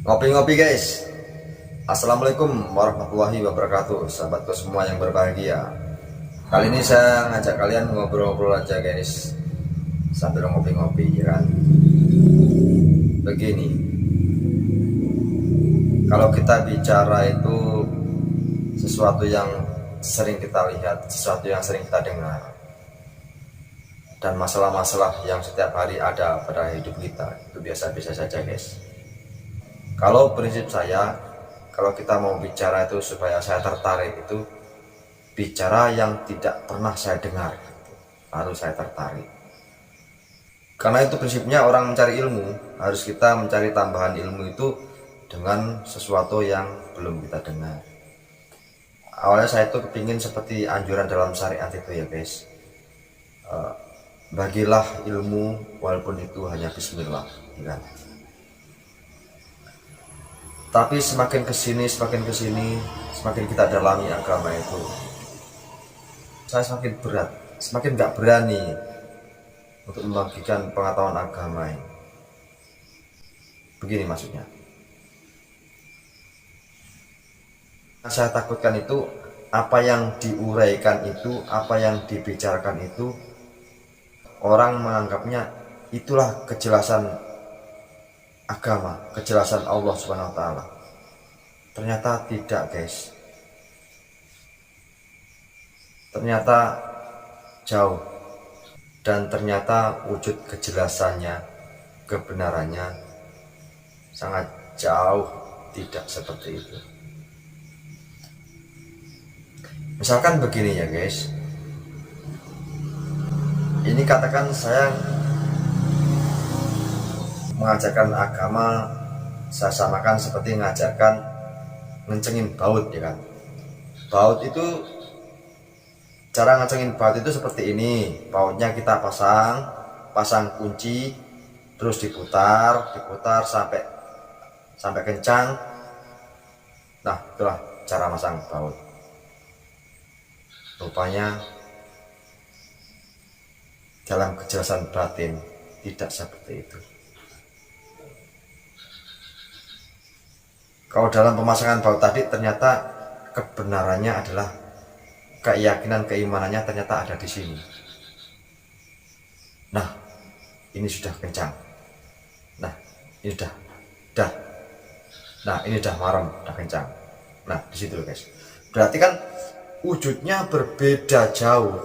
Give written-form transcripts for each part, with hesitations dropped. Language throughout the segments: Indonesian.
Ngopi-ngopi guys. Assalamualaikum warahmatullahi wabarakatuh, sahabatku semua yang berbahagia. Kali ini saya ngajak kalian ngobrol-ngobrol aja guys, sambil ngopi-ngopi ya kan. Begini, kalau kita bicara itu sesuatu yang sering kita lihat, sesuatu yang sering kita dengar, dan masalah-masalah yang setiap hari ada pada hidup kita, itu biasa-biasa saja guys. Kalau prinsip saya, kalau kita mau bicara itu supaya saya tertarik, itu bicara yang tidak pernah saya dengar, baru saya tertarik. Karena itu prinsipnya orang mencari ilmu, harus kita mencari tambahan ilmu itu dengan sesuatu yang belum kita dengar. Awalnya saya itu kepingin seperti anjuran dalam syariat itu ya guys, bagilah ilmu walaupun itu hanya bismillah ya kan? Tapi semakin kesini, semakin kita dalami agama itu, saya semakin berat, semakin gak berani untuk membagikan pengetahuan agama ini. Begini maksudnya, saya takutkan itu apa yang diuraikan itu, apa yang dibicarakan itu, orang menganggapnya itulah kejelasan agama, kejelasan Allah Subhanahu wa Ta'ala. Ternyata tidak guys, ternyata jauh, dan ternyata wujud kejelasannya, kebenarannya sangat jauh tidak seperti itu. Misalkan begini ya guys, ini katakan saya mengajarkan agama, saya samakan seperti mengajarkan ngencengin baut ya kan. Baut itu, cara ngecengin baut itu seperti ini. Bautnya kita pasang kunci, terus diputar sampai kencang. Nah, itulah cara masang baut. Rupanya dalam kejelasan batin tidak seperti itu. Kalau dalam pemasangan baut tadi, ternyata kebenarannya adalah keyakinan, keimanannya ternyata ada di sini. Nah, ini sudah kencang. Nah, ini sudah dah. Nah, ini sudah marem, sudah kencang. Nah, di situ guys. Berarti kan wujudnya berbeda jauh.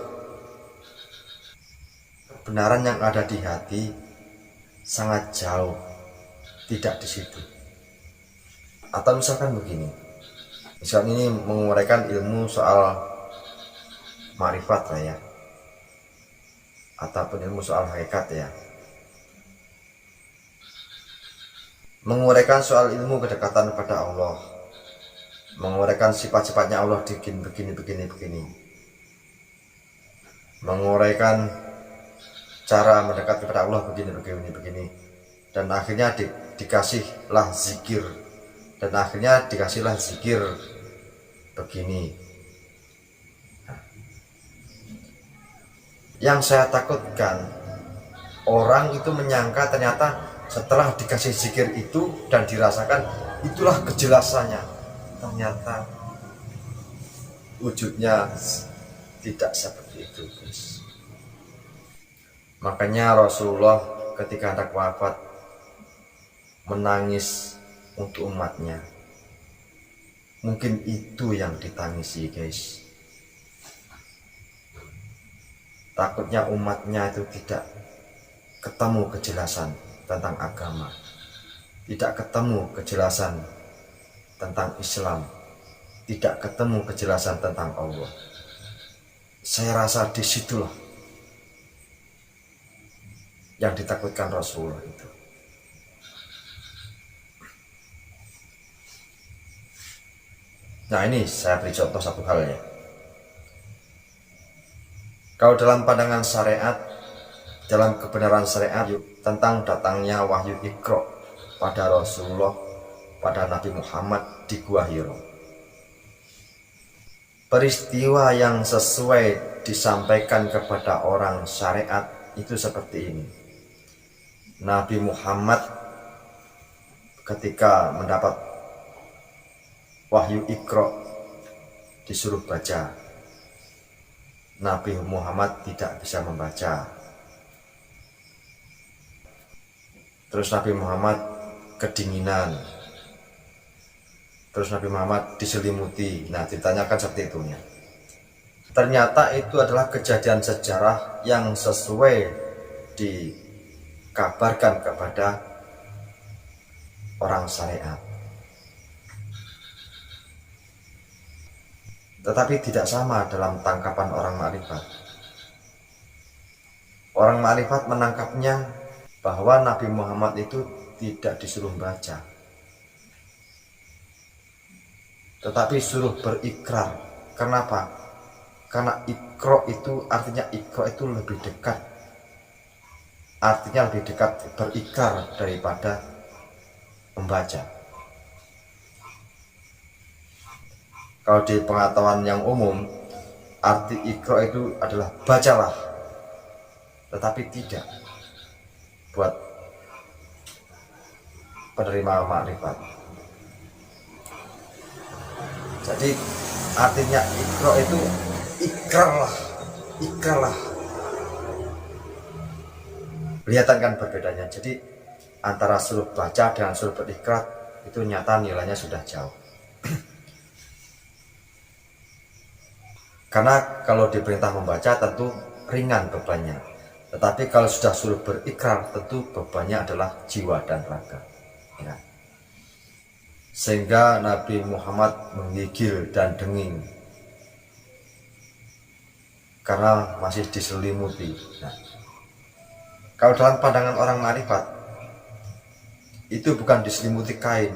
Kebenaran yang ada di hati sangat jauh, tidak di situ. Atau misalkan begini, misalkan ini menguraikan ilmu soal marifat lah ya, ataupun ilmu soal hakikat ya, menguraikan soal ilmu kedekatan pada Allah, menguraikan sifat-sifatnya Allah begini, menguraikan cara mendekat kepada Allah begini, dan akhirnya dikasihlah zikir, dan akhirnya dikasihlah zikir begini. Nah, yang saya takutkan, orang itu menyangka ternyata setelah dikasih zikir itu dan dirasakan itulah kejelasannya. Ternyata wujudnya tidak seperti itu guys. Makanya Rasulullah ketika hendak wafat menangis untuk umatnya. Mungkin itu yang ditangisi guys. Takutnya umatnya itu tidak ketemu kejelasan tentang agama, tidak ketemu kejelasan tentang Islam, tidak ketemu kejelasan tentang Allah. Saya rasa disitulah yang ditakutkan Rasulullah itu. Nah, ini saya beri contoh satu hal ya. Kalau dalam pandangan syariat, dalam kebenaran syariat tentang datangnya wahyu Iqra pada Rasulullah, pada Nabi Muhammad di Gua Hiro, peristiwa yang sesuai disampaikan kepada orang syariat itu seperti ini. Nabi Muhammad ketika mendapat wahyu Iqra disuruh baca, Nabi Muhammad tidak bisa membaca. Terus Nabi Muhammad kedinginan, terus Nabi Muhammad diselimuti. Nah, ceritanya kan seperti itu ya. Ternyata itu adalah kejadian sejarah yang sesuai dikabarkan kepada orang syariat. Tetapi tidak sama dalam tangkapan orang makrifat. Orang makrifat menangkapnya bahwa Nabi Muhammad itu tidak disuruh baca, tetapi suruh berikrar. Kenapa? Karena Iqra itu artinya Iqra itu lebih dekat, artinya lebih dekat berikrar daripada membaca. Kalau di pengetahuan yang umum, arti Iqra itu adalah bacalah, tetapi tidak buat penerima makrifat. Jadi artinya Iqra itu ikrarlah. Kelihatan kan perbedaannya. Jadi antara suruh baca dengan suruh berikrar itu nyata nilainya sudah jauh. Karena kalau diperintah membaca tentu ringan bebannya, tetapi kalau sudah suruh berikrar tentu bebannya adalah jiwa dan raga ya. Sehingga Nabi Muhammad menggigil dan denging karena masih diselimuti. Nah, kalau dalam pandangan orang makrifat itu bukan diselimuti kain,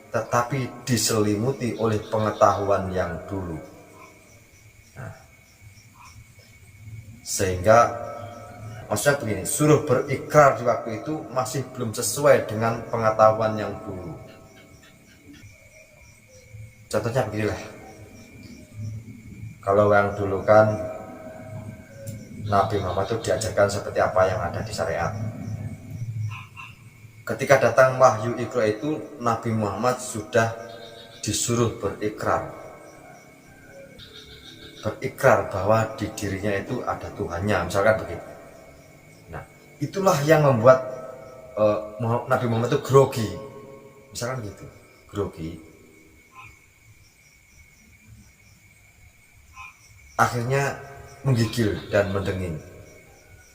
tetapi diselimuti oleh pengetahuan yang dulu. Nah, sehingga maksudnya begini, suruh berikrar di waktu itu masih belum sesuai dengan pengetahuan yang dulu. Contohnya beginilah, kalau yang dulu kan Nabi Muhammad itu diajarkan seperti apa yang ada di syariat. Ketika datang wahyu Iqra itu, Nabi Muhammad sudah disuruh berikrar bahwa di dirinya itu ada Tuhannya, misalkan begitu. Nah, itulah yang membuat Nabi Muhammad itu grogi, misalkan gitu, grogi. Akhirnya menggigil dan mendenging,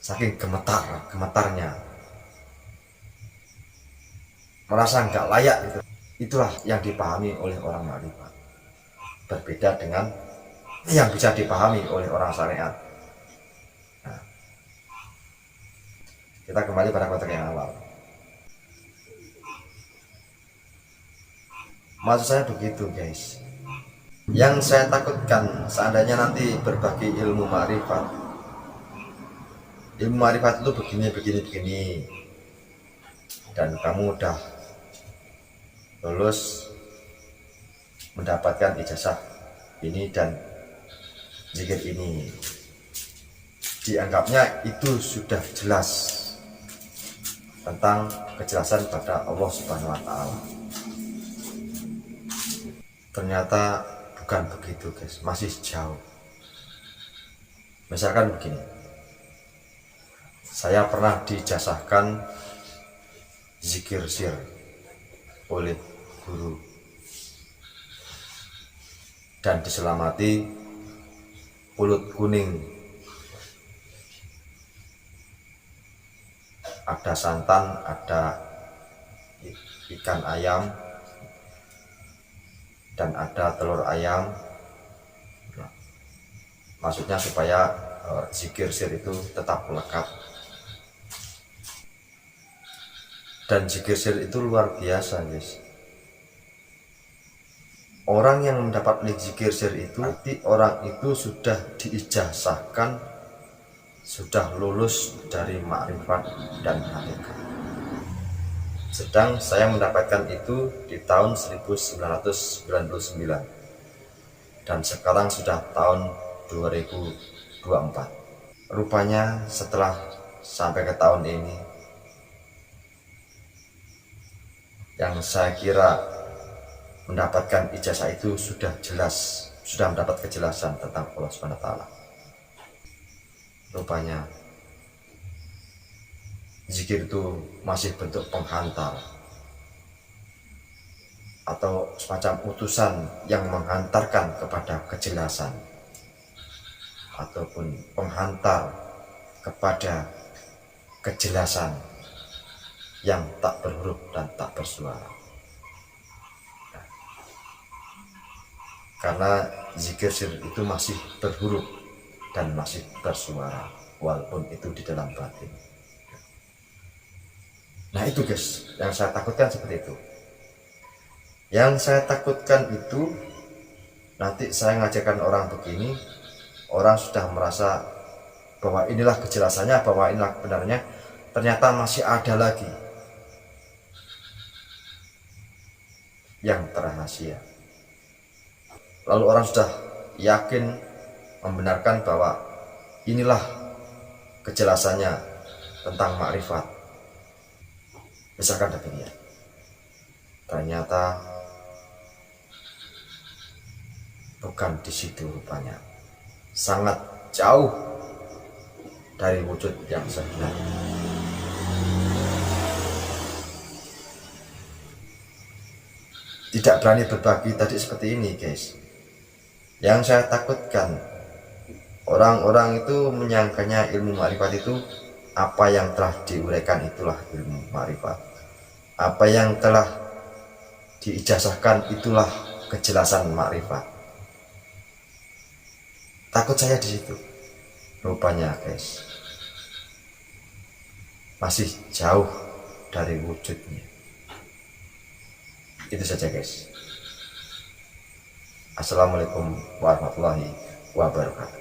saking gemetarnya, merasa nggak layak gitu. Itulah yang dipahami oleh orang makrifat, berbeda dengan yang bisa dipahami oleh orang syariat. Nah, kita kembali pada konteks yang awal. Maksud saya begitu guys. Yang saya takutkan seandainya nanti berbagi ilmu ma'rifat itu begini dan kamu udah lulus mendapatkan ijazah ini dan zikir ini, dianggapnya itu sudah jelas tentang kejelasan pada Allah Subhanahu wa Ta'ala. Ternyata bukan begitu guys, masih jauh. Misalkan begini, saya pernah dijazahkan zikir sir oleh guru dan diselamati pulut kuning, ada santan, ada ikan ayam, dan ada telur ayam. Nah, maksudnya supaya zikir sir itu tetap lekat. Dan zikir sir itu luar biasa guys. Orang yang mendapat zikir sir itu berarti orang itu sudah diijazahkan, sudah lulus dari makrifat dan hakikat. Sedang saya mendapatkan itu di tahun 1999 dan sekarang sudah tahun 2024. Rupanya setelah sampai ke tahun ini yang saya kira mendapatkan ijazah itu sudah jelas, sudah mendapat kejelasan tentang Allah Subhanahu wa taala. Rupanya zikir itu masih bentuk penghantar atau semacam utusan yang menghantarkan kepada kejelasan, ataupun penghantar kepada kejelasan yang tak berhuruf dan tak bersuara. Karena zikir sir itu masih berhuruf dan masih bersuara, walaupun itu di dalam batin. Nah itu guys, yang saya takutkan seperti itu. Yang saya takutkan itu nanti saya ngajarkan orang begini, orang sudah merasa bahwa inilah kejelasannya, bahwa inilah kebenarannya, ternyata masih ada lagi yang rahasia. Lalu orang sudah yakin membenarkan bahwa inilah kejelasannya tentang makrifat. Misalkan demikian, ternyata bukan di situ rupanya, sangat jauh dari wujud yang sebenarnya. Tidak berani berbagi tadi seperti ini guys. Yang saya takutkan, orang-orang itu menyangkanya ilmu makrifat itu apa yang telah diuraikan itulah ilmu makrifat, apa yang telah diijazahkan itulah kejelasan makrifat. Takut saya di situ. Rupanya guys, masih jauh dari wujudnya. Itu saja guys. Assalamualaikum warahmatullahi wabarakatuh.